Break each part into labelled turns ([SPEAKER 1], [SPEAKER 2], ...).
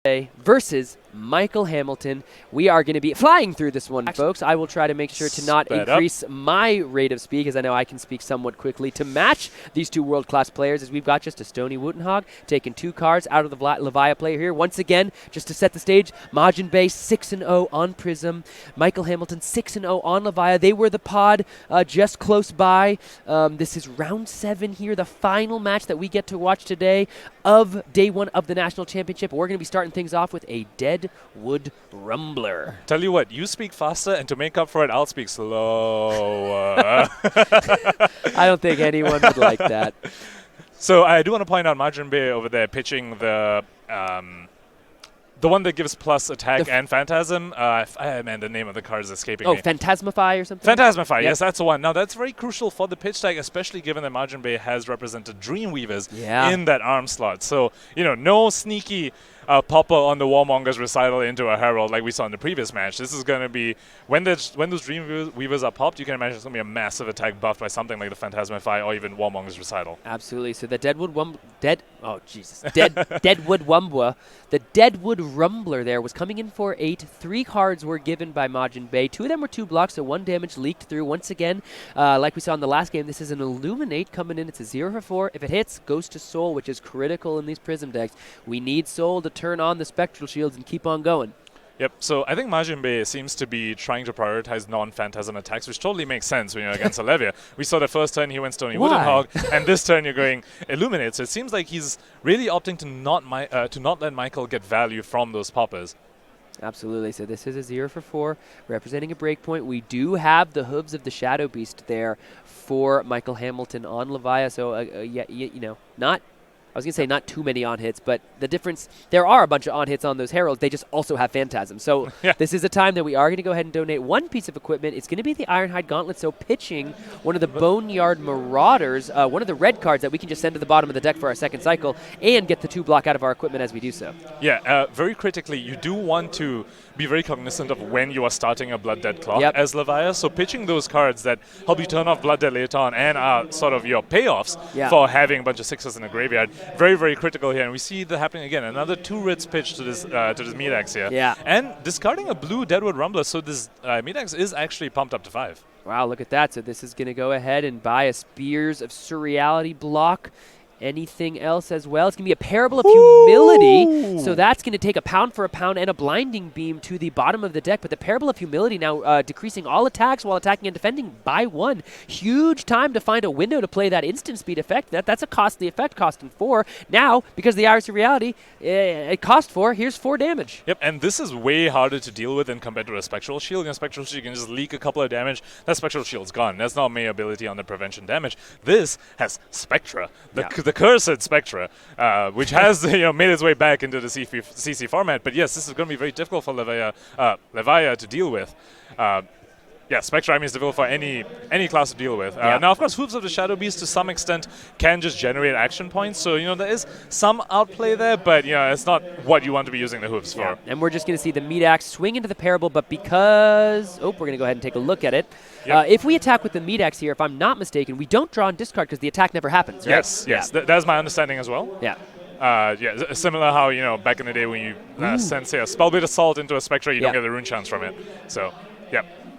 [SPEAKER 1] versus Michael Hamilton. We are going to be flying through this one, folks. I will try to make sure to not increase my rate of speed, because I know I can speak somewhat quickly, to match these two world-class players, as we've got just a Stony Wootenhog taking 2 cards out of the Levia player here. Once again, just to set the stage, Majin Bay 6-0 on Prism. Michael Hamilton 6-0 on Levia. They were the pod just close by. This is round 7 here, the final match that we get to watch today of day 1 of the National Championship. We're going to be starting things off with a Deadwood Rumbler.
[SPEAKER 2] Tell you what, you speak faster, and to make up for it, I'll speak slower.
[SPEAKER 1] I don't think anyone would like that.
[SPEAKER 2] So I do want to point out Majin Bay over there pitching the one that gives plus attack and Phantasm. Man, the name of the card is escaping me.
[SPEAKER 1] Oh, Phantasmify or something?
[SPEAKER 2] Phantasmify, yes, that's the one. Now, that's very crucial for the pitch tag, especially given that Majin Bay has represented Dreamweavers in that arm slot. So, no sneaky popper on the Warmonger's recital into a Herald like we saw in the previous match. This is going to be, when those Dreamweavers are popped, you can imagine it's going to be a massive attack buffed by something like the Phantasmify or even Warmonger's recital.
[SPEAKER 1] Absolutely. So the Deadwood Wumbler, the Deadwood Rumbler there was coming in for 8. 3 cards were given by Majin Bay. 2 of them were 2 blocks, so 1 damage leaked through. Once again, like we saw in the last game, this is an Illuminate coming in. It's a 0 for 4. If it hits, goes to Soul, which is critical in these Prism decks. We need Soul to turn on the Spectral Shields and keep on going.
[SPEAKER 2] Yep, so I think Majin Bay seems to be trying to prioritize non-Phantasm attacks, which totally makes sense when you're against Olivia. We saw the first turn he went Stony Wootenhog, and this turn you're going Illuminate. So it seems like he's really opting to not let Michael get value from those poppers.
[SPEAKER 1] Absolutely. So this is a 0 for 4, representing a breakpoint. We do have the Hooves of the Shadow Beast there for Michael Hamilton on Levia. So, not... I was going to say not too many on-hits, but the difference, there are a bunch of on-hits on those Heralds. They just also have Phantasm. So this is a time that we are going to go ahead and donate 1 piece of equipment. It's going to be the Ironhide Gauntlet, so pitching one of the Boneyard Marauders, one of the red cards that we can just send to the bottom of the deck for our second cycle and get the 2 block out of our equipment as we do so. Yeah,
[SPEAKER 2] very critically, you do want to be very cognizant of when you are starting a Blood Dead clock as Levia. So pitching those cards that help you turn off Blood Dead later on and are sort of your payoffs for having a bunch of 6s in the graveyard. Very, very critical here, and we see that happening again. Another 2 Rits pitch to this Meataxe here.
[SPEAKER 1] Yeah.
[SPEAKER 2] And discarding a blue Deadwood Rumbler, so this Meataxe is actually pumped up to 5.
[SPEAKER 1] Wow, look at that. So this is going to go ahead and buy a Spears of Surreality block. Anything else as well? It's going to be a Parable of Humility. So that's going to take a pound for a pound and a Blinding Beam to the bottom of the deck. But the Parable of Humility now decreasing all attacks while attacking and defending by 1. Huge time to find a window to play that instant speed effect. That's a costly effect, costing 4. Now, because the Iris of Reality, it cost 4. Here's 4 damage.
[SPEAKER 2] Yep, and this is way harder to deal with than compared to a Spectral Shield. In a Spectral Shield, you can just leak a couple of damage. That Spectral Shield's gone. That's not my ability on the prevention damage. This has Spectra. The cursed Spectra, which has made its way back into the CC format. But yes, this is going to be very difficult for Levia to deal with. Spectra is difficult for any class to deal with. Now, of course, Hooves of the Shadow Beast to some extent can just generate action points. So, there is some outplay there, but, it's not what you want to be using the Hooves for.
[SPEAKER 1] And we're just going to see the Meataxe swing into the Parable, but because... Oh, we're going to go ahead and take a look at it. If we attack with the Meataxe here, if I'm not mistaken, we don't draw and discard because the attack never happens, right?
[SPEAKER 2] Yes. That's my understanding as well.
[SPEAKER 1] Yeah.
[SPEAKER 2] Similar how, back in the day when you send, say, a Spellblade Assault into a Spectra, you don't get the rune chance from it. So,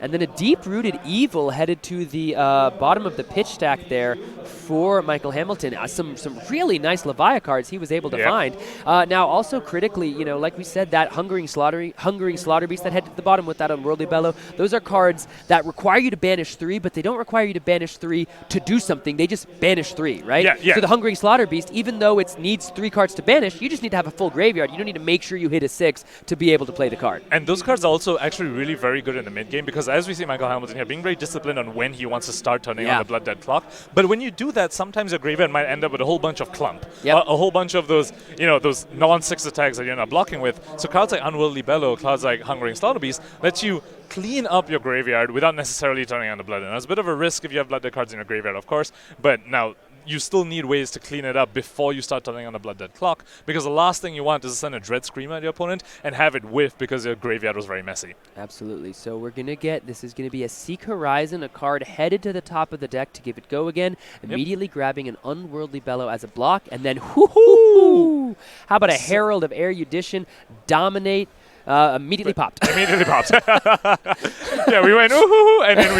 [SPEAKER 1] And then a Deep-Rooted Evil headed to the bottom of the pitch stack there for Michael Hamilton. Some really nice Levia cards he was able to find. Now, also critically, like we said, that Hungering Slaughter Beast that headed to the bottom with that Unworldly Bellow, those are cards that require you to banish 3, but they don't require you to banish 3 to do something. They just banish 3, right? So the Hungering Slaughter Beast, even though it needs 3 cards to banish, you just need to have a full graveyard. You don't need to make sure you hit a 6 to be able to play the card.
[SPEAKER 2] And those cards are also actually really very good in the mid-game because as we see Michael Hamilton here being very disciplined on when he wants to start turning on the Blood Dead clock. But when you do that, sometimes your graveyard might end up with a whole bunch of clump. A whole bunch of those, those non-6 attacks that you're not blocking with. So cards like Unworldly Bellow, cards like Hungering Slaughter Beast, lets you clean up your graveyard without necessarily turning on the Blood. And that's a bit of a risk if you have Blood Dead cards in your graveyard, of course. But now, you still need ways to clean it up before you start turning on the Blood Dead clock, because the last thing you want is to send a Dread Screamer at your opponent and have it whiff because your graveyard was very messy.
[SPEAKER 1] Absolutely. So we're going to get, this is going to be a Seek Horizon, a card headed to the top of the deck to give it go again, immediately grabbing an Unworldly Bellow as a block, and then whoo-hoo! How about a Herald of Erudition, Dominate, immediately popped.
[SPEAKER 2] Immediately popped. Yeah, we went ooh, and then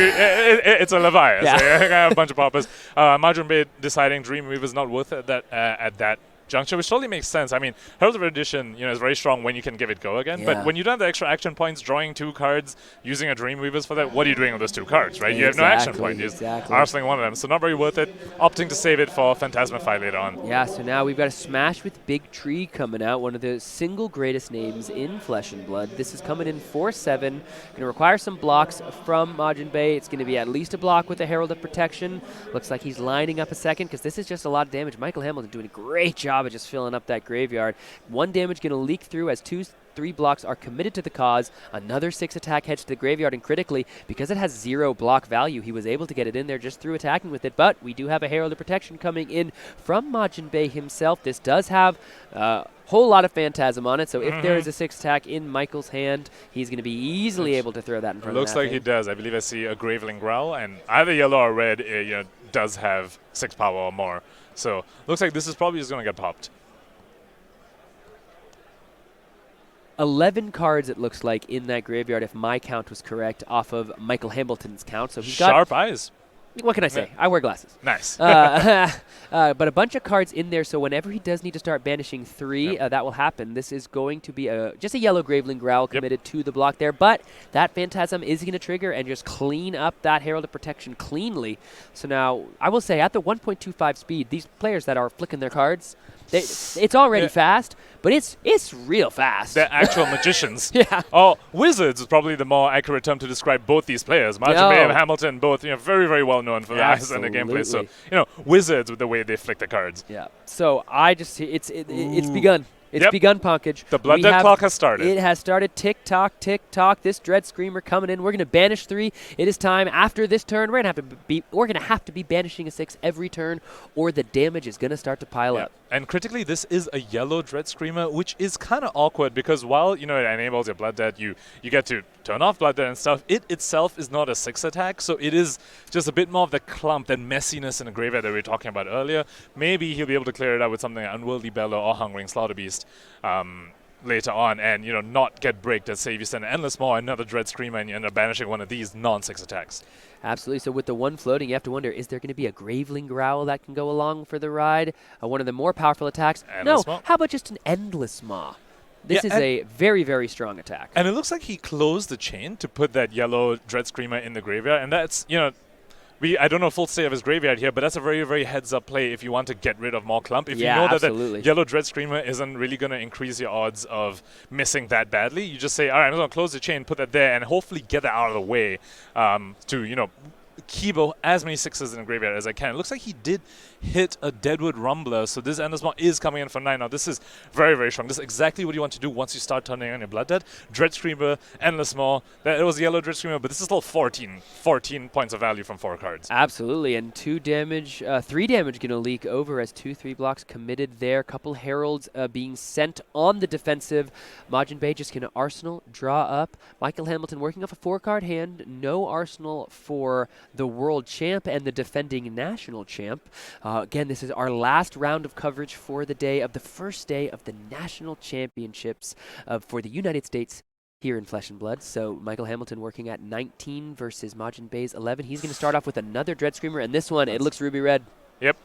[SPEAKER 2] it's a Leviathan.
[SPEAKER 1] Yeah.
[SPEAKER 2] So I have a bunch of poppers. Majin Bay deciding Dreamweaver is not worth it at that juncture, which totally makes sense. I mean, Herald of Erudition, is very strong when you can give it go again. But when you don't have the extra action points, drawing 2 cards, using a Dreamweavers for that, what are you doing with those 2 cards, right? You have no action point. You're arsenling one of them. So not very worth it. Opting to save it for Phantasmify later on.
[SPEAKER 1] Yeah, so now we've got a Smash with Big Tree coming out, one of the single greatest names in Flesh and Blood. This is coming in 4/7. Going to require some blocks from Majin Bay. It's going to be at least a block with the Herald of Protection. Looks like he's lining up a second because this is just a lot of damage. Michael Hamilton doing a great job of just filling up that graveyard. 1 damage going to leak through as 2-3 blocks are committed to the cause. Another 6 attack heads to the graveyard, and critically, because it has 0 block value, he was able to get it in there just through attacking with it. But we do have a Herald of Protection coming in from Majin Bay himself. This does have a whole lot of Phantasm on it, so if there is a 6 attack in Michael's hand, he's going to be easily able to throw that in front of
[SPEAKER 2] Looks like he does. I believe I see a Graveling Growl, and either yellow or red does have 6 power or more. So looks like this is probably just going to get popped.
[SPEAKER 1] 11 cards, it looks like, in that graveyard, if my count was correct, off of Michael Hamilton's count. So he's got
[SPEAKER 2] sharp eyes.
[SPEAKER 1] What can I say? I wear glasses.
[SPEAKER 2] Nice.
[SPEAKER 1] But a bunch of cards in there, so whenever he does need to start banishing 3, that will happen. This is going to be just a yellow Graveling Growl committed to the block there, but that Phantasm is going to trigger and just clean up that Herald of Protection cleanly. So now, I will say, at the 1.25 speed, these players that are flicking their cards, it's already fast, but it's real fast.
[SPEAKER 2] They're actual magicians.
[SPEAKER 1] Yeah.
[SPEAKER 2] Oh, wizards is probably the more accurate term to describe both these players. Majin Bay and Hamilton, both very, very well known for that in the gameplay. So wizards with the way they flick the cards.
[SPEAKER 1] Yeah. So I just it's begun. It's begun, Punkage.
[SPEAKER 2] The Blood Dead clock has started.
[SPEAKER 1] It has started. Tick-tock, tick-tock. This Dread Screamer coming in. We're going to banish 3. It is time. After this turn, we're going to have to be banishing a 6 every turn, or the damage is going to start to pile up.
[SPEAKER 2] And critically, this is a yellow Dread Screamer, which is kind of awkward because while it enables your Blood Dead, you get to turn off Blood Dead and stuff. It itself is not a 6 attack, so it is just a bit more of the clump, that messiness in the graveyard that we were talking about earlier. Maybe he'll be able to clear it out with something like Unworldly Bellow or Hungering Slaughterbeast later on, and not get bricked. Let's say if you send an Endless Maw, another Dread Screamer, and you end up banishing one of these non-6 attacks.
[SPEAKER 1] Absolutely. So with the 1 floating, you have to wonder, is there going to be a Graveling Growl that can go along for the ride? One of the more powerful attacks?
[SPEAKER 2] Endless Maw?
[SPEAKER 1] How about just an Endless Maw? This is a very, very strong attack.
[SPEAKER 2] And it looks like he closed the chain to put that yellow Dread Screamer in the graveyard, and that's, I don't know full state of his graveyard here, but that's a very, very heads-up play if you want to get rid of more clump. If you know that that yellow Dread Screamer isn't really going to increase your odds of missing that badly, you just say, all right, I'm going to close the chain, put that there, and hopefully get that out of the way to, keep as many 6s in the graveyard as I can. It looks like he did hit a Deadwood Rumbler, so this Endless Maw is coming in for 9. Now, this is very, very strong. This is exactly what you want to do once you start turning on your Blood Dead. Dread Screamer, Endless Maw. It was yellow Dread Screamer, but this is still 14 points of value from 4 cards.
[SPEAKER 1] Absolutely, and 3 damage going to leak over as 2-3 blocks committed there. Couple Heralds being sent on the defensive. Majin Bay just going to Arsenal, draw up. Michael Hamilton working off a 4-card hand. No Arsenal for the World Champ and the defending National Champ. Again, this is our last round of coverage for the day of the first day of the National Championships for the United States here in Flesh and Blood. So Michael Hamilton working at 19 versus Majin Bay's 11. He's going to start off with another Dread Screamer, and this one, it looks ruby red.
[SPEAKER 2] Yep.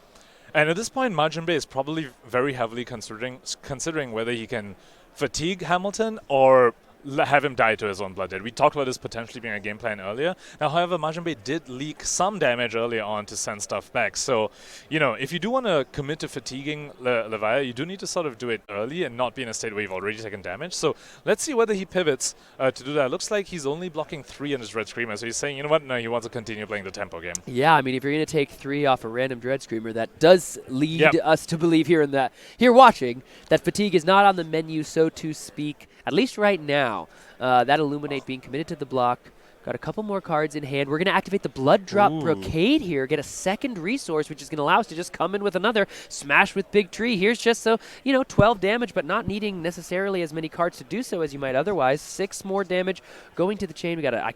[SPEAKER 2] And at this point, Majin Bay is probably very heavily considering whether he can fatigue Hamilton or have him die to his own Blood Dead. We talked about this potentially being a game plan earlier. Now, however, Majin Bay did leak some damage earlier on to send stuff back. So, if you do want to commit to fatiguing Leviathan, you do need to sort of do it early and not be in a state where you've already taken damage. So let's see whether he pivots to do that. It looks like he's only blocking 3 on his Dread Screamer. So he's saying, you know what? No, he wants to continue playing the tempo game.
[SPEAKER 1] Yeah, I mean, if you're going to take 3 off a random Dread Screamer, that does lead us to believe here watching that fatigue is not on the menu, so to speak, at least right now. That Illuminate being committed to the block, Got a couple more cards in hand. We're going to activate the Blood Drop Brocade here, get a second resource, which is going to allow us to just come in with another smash with Big Tree. Here's just so, 12 damage, but not needing necessarily as many cards to do so as you might otherwise. 6 more damage going to the chain. We got a...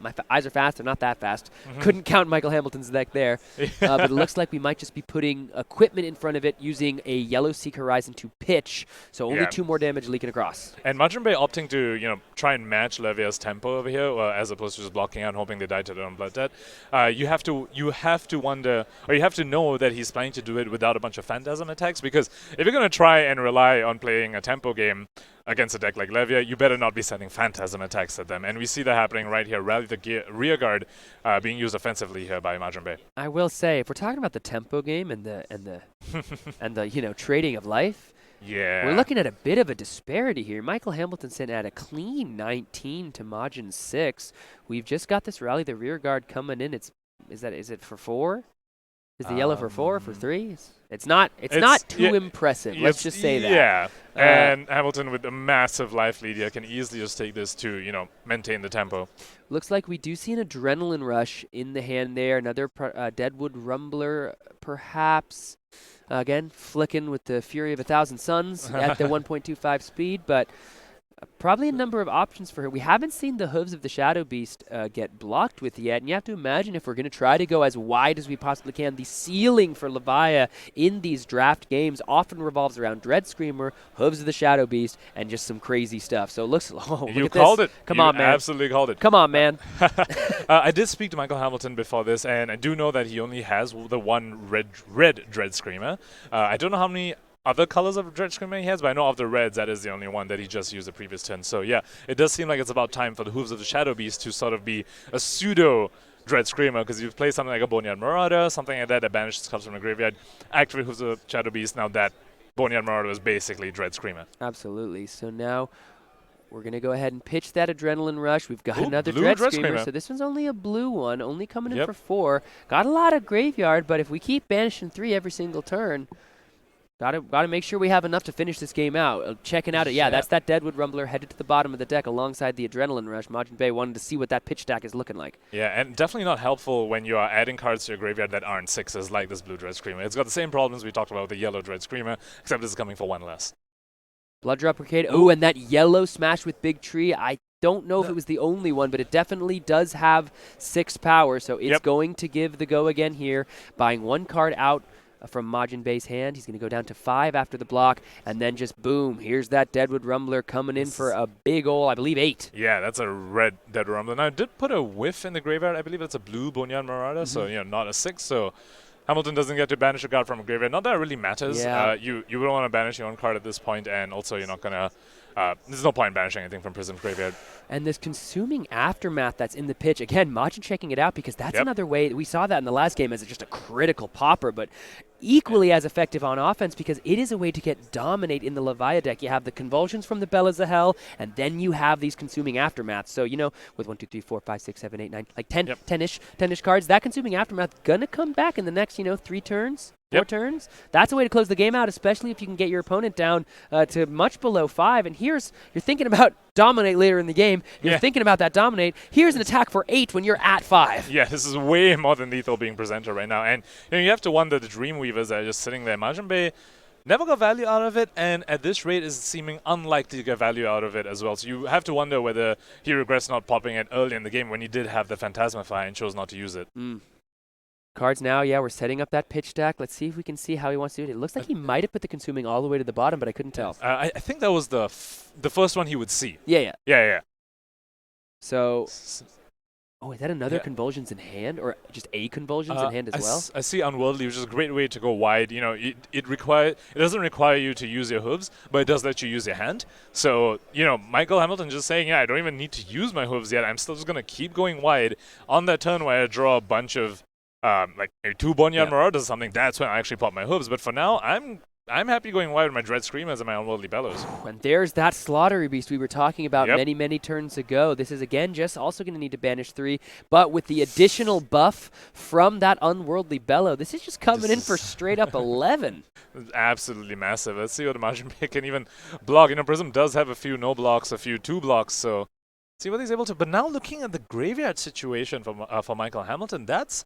[SPEAKER 1] my eyes are fast. They're not that fast. Couldn't count Michael Hamilton's deck there. But it looks like we might just be putting equipment in front of it using a Yellow Seek Horizon to pitch. So only 2 more damage leaking across.
[SPEAKER 2] And Majin opting to, try and match Levia's tempo over here, as opposed to just blocking out and hoping they die to their own blood debt. You have to wonder, or you have to know that he's planning to do it without a bunch of Phantasm attacks, because if you're going to try and rely on playing a tempo game against a deck like Levia, you better not be sending Phantasm attacks at them. And we see that happening right here. Rally the rear guard being used offensively here by Majin.
[SPEAKER 1] I will say, if we're talking about the tempo game and the trading of life, we're looking at a bit of a disparity here. Michael Hamilton sent out a clean 19 to Majin 6. We've just got this rally the rear guard coming in. Is it for 4? Is the yellow for 4 or for 3? It's not too impressive. Let's just say that.
[SPEAKER 2] Yeah. And Hamilton with a massive life lead here can easily just take this to, maintain the tempo.
[SPEAKER 1] Looks like we do see an Adrenaline Rush in the hand there. Another Deadwood Rumbler, perhaps. Again, flicking with the Fury of 1,000 Suns at the 1.25 speed, but probably a number of options for her. We haven't seen the Hooves of the Shadow Beast get blocked with yet, and you have to imagine if we're going to try to go as wide as we possibly can, the ceiling for Levia in these draft games often revolves around Dread Screamer, Hooves of the Shadow Beast, and just some crazy stuff. So it looks... Oh,
[SPEAKER 2] you called it.
[SPEAKER 1] Come on, man.
[SPEAKER 2] Absolutely called it.
[SPEAKER 1] Come on, man.
[SPEAKER 2] I did speak to Michael Hamilton before this, and I do know that he only has the one red Dread Screamer. I don't know how many other colors of Dread Screamer he has, but I know of the reds, that is the only one that he just used the previous turn. So yeah, it does seem like it's about time for the Hooves of the Shadow Beast to sort of be a pseudo Dread Screamer, because you play something like a Boneyard Marauder, something like that banishes cards from the graveyard, activate Hooves of the Shadow Beast. Now that Boneyard Marauder is basically Dread Screamer.
[SPEAKER 1] Absolutely. So now we're going to go ahead and pitch that Adrenaline Rush. We've got another Dread Screamer. So this one's only a blue one, only coming in for 4. Got a lot of graveyard, but if we keep banishing 3 every single turn, got to make sure we have enough to finish this game out. Checking out it. Yeah, that's that Deadwood Rumbler headed to the bottom of the deck alongside the Adrenaline Rush. Majin Bey wanted to see what that pitch stack is looking like.
[SPEAKER 2] Yeah, and definitely not helpful when you are adding cards to your graveyard that aren't 6s like this blue Dread Screamer. It's got the same problems we talked about with the yellow Dread Screamer, except this is coming for 1 less.
[SPEAKER 1] Blood Drop Brigade. Oh, and that yellow smash with Big Tree. I don't know if it was the only one, but it definitely does have 6 power, so it's going to give the go again here. Buying 1 card out from Majin Bey's hand. He's going to go down to 5 after the block, and then just boom, here's that Deadwood Rumbler coming in for a big ol', I believe, 8.
[SPEAKER 2] Yeah, that's a red Deadwood Rumbler. Now, I did put a whiff in the graveyard. I believe it's a blue Boneyard Marauder, so, not a 6, so Hamilton doesn't get to banish a card from a graveyard. Not that it really matters.
[SPEAKER 1] Yeah.
[SPEAKER 2] You don't want to banish your own card at this point, and also you're not going to... there's no point in banishing anything from Prism's graveyard.
[SPEAKER 1] And this Consuming Aftermath that's in the pitch, again, Majin checking it out because that's another way. We saw that in the last game as just a critical popper, but equally as effective on offense because it is a way to dominate in the Levia deck. You have the Convulsions from the Bellas of Hell, and then you have these Consuming Aftermaths. So, with 1, 2, 3, 4, 5, 6, 7, 8, 9, like 10-ish cards, that Consuming Aftermath gonna come back in the next, 3 turns. 4 turns. That's a way to close the game out, especially if you can get your opponent down to much below 5. And you're thinking about dominate later in the game. You're thinking about that dominate. Here's an attack for 8 when you're at 5.
[SPEAKER 2] Yeah, this is way more than lethal being presented right now. And you have to wonder the Dreamweavers that are just sitting there. Majin Bey never got value out of it, and at this rate is seeming unlikely to get value out of it as well. So you have to wonder whether he regrets not popping it early in the game when he did have the Phantasmify and chose not to use it.
[SPEAKER 1] Cards now, we're setting up that pitch stack. Let's see if we can see how he wants to do it. It looks like he might have put the Consuming all the way to the bottom, but I couldn't tell.
[SPEAKER 2] I think that was the first one he would see.
[SPEAKER 1] Yeah. So, is that another Convulsions in hand, or just a Convulsions in hand as well?
[SPEAKER 2] I see Unworldly, which is a great way to go wide. It doesn't require you to use your hooves, but it does let you use your hand. So, Michael Hamilton just saying, I don't even need to use my hooves yet. I'm still just going to keep going wide on that turn where I draw a bunch of like maybe 2 Boneyard Marauders or something. That's when I actually pop my hooves. But for now, I'm happy going wide with my Dread Screamers and my Unworldly Bellows.
[SPEAKER 1] And there's that Slaughtery Beast we were talking about many turns ago. This is, again, just also going to need to banish 3. But with the additional buff from that Unworldly Bellow, this is just coming in for straight up 11.
[SPEAKER 2] Absolutely massive. Let's see what the Majin Bey can even block. Prism does have a few no blocks, a few 2 blocks, so See what he's able to. But now looking at the graveyard situation for Michael Hamilton, that's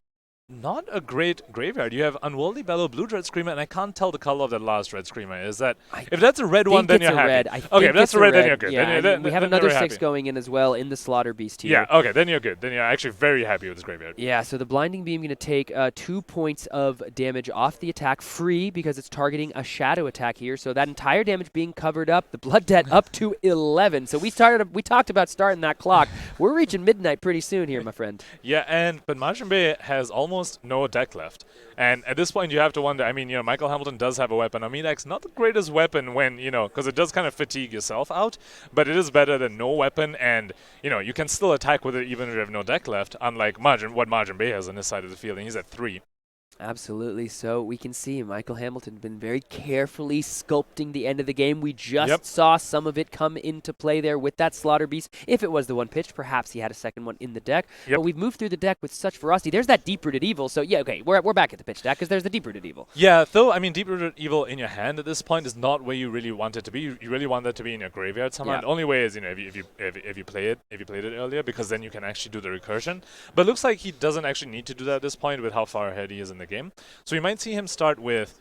[SPEAKER 2] not a great graveyard. You have Unworldly Bellow, Blue Red Screamer, and I can't tell the color of that last Red Screamer. Is that if that's a red one, then you're happy.
[SPEAKER 1] Okay,
[SPEAKER 2] if that's a red, then you're good.
[SPEAKER 1] Yeah,
[SPEAKER 2] then
[SPEAKER 1] we have another 6 going in as well in the Slaughter Beast here.
[SPEAKER 2] Yeah, okay, then you're good. Then you're actually very happy with this graveyard.
[SPEAKER 1] Yeah, so the Blinding Beam going to take 2 points of damage off the attack, free because it's targeting a shadow attack here. So that entire damage being covered up, the blood debt up to 11. So we talked about starting that clock. We're reaching midnight pretty soon here, my friend.
[SPEAKER 2] Yeah, but Majin Bey has almost no deck left. And at this point, you have to wonder, I mean, Michael Hamilton does have a weapon. Amidex, not the greatest weapon when, because it does kind of fatigue yourself out, but it is better than no weapon, and, you can still attack with it even if you have no deck left, unlike what Majin Bey has on his side of the field, and he's at 3.
[SPEAKER 1] Absolutely. So we can see Michael Hamilton been very carefully sculpting the end of the game. We just saw some of it come into play there with that Slaughter Beast. If it was the one pitched, perhaps he had a second one in the deck. But we've moved through the deck with such ferocity. There's that Deep-Rooted Evil. So yeah, okay, we're back at the pitch deck because there's the Deep-Rooted Evil.
[SPEAKER 2] Yeah, though, I mean, Deep-Rooted Evil in your hand at this point is not where you really want it to be. You really want that to be in your graveyard somehow. Yeah. The only way is, if you played it earlier, because then you can actually do the recursion. But it looks like he doesn't actually need to do that at this point with how far ahead he is in the game. So you might see him start with.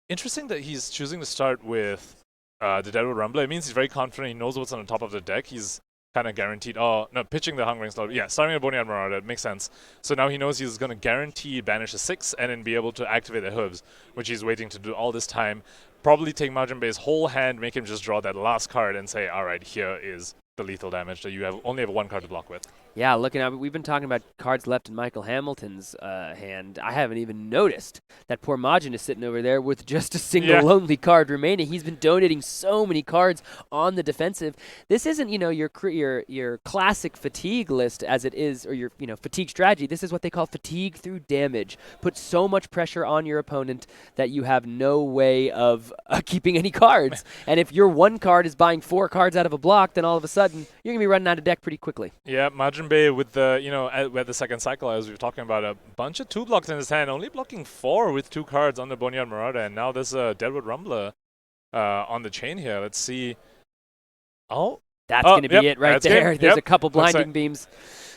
[SPEAKER 2] Interesting that he's choosing to start with the Deadwood Rumbler. It means he's very confident. He knows what's on the top of the deck. He's kind of guaranteed. Oh, no, pitching the Hungering Slaughter. Yeah, starting with Boneyard Marauder. It makes sense. So now he knows he's going to guarantee banish a 6 and then be able to activate the hooves, which he's waiting to do all this time. Probably take Majin Bey's whole hand, make him just draw that last card and say, all right, here is the lethal damage that you only have 1 card to block with.
[SPEAKER 1] Yeah, looking at it, we've been talking about cards left in Michael Hamilton's hand. I haven't even noticed that poor Majin is sitting over there with just a single lonely card remaining. He's been donating so many cards on the defensive. This isn't, your classic fatigue list as it is, or your, fatigue strategy. This is what they call fatigue through damage. Put so much pressure on your opponent that you have no way of keeping any cards. And if your 1 card is buying 4 cards out of a block, then all of a sudden you're going to be running out of deck pretty quickly.
[SPEAKER 2] Yeah, Majin Bey with the, with the second cycle, as we were talking about, a bunch of 2 blocks in his hand, only blocking 4 with 2 cards on the Boneyard Marauder, and now there's a Deadwood Rumbler on the chain here. Let's see. Oh.
[SPEAKER 1] That's going to be it right there. There's a couple blinding beams.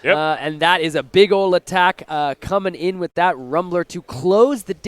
[SPEAKER 1] And that is a big ol' attack coming in with that Rumbler to close the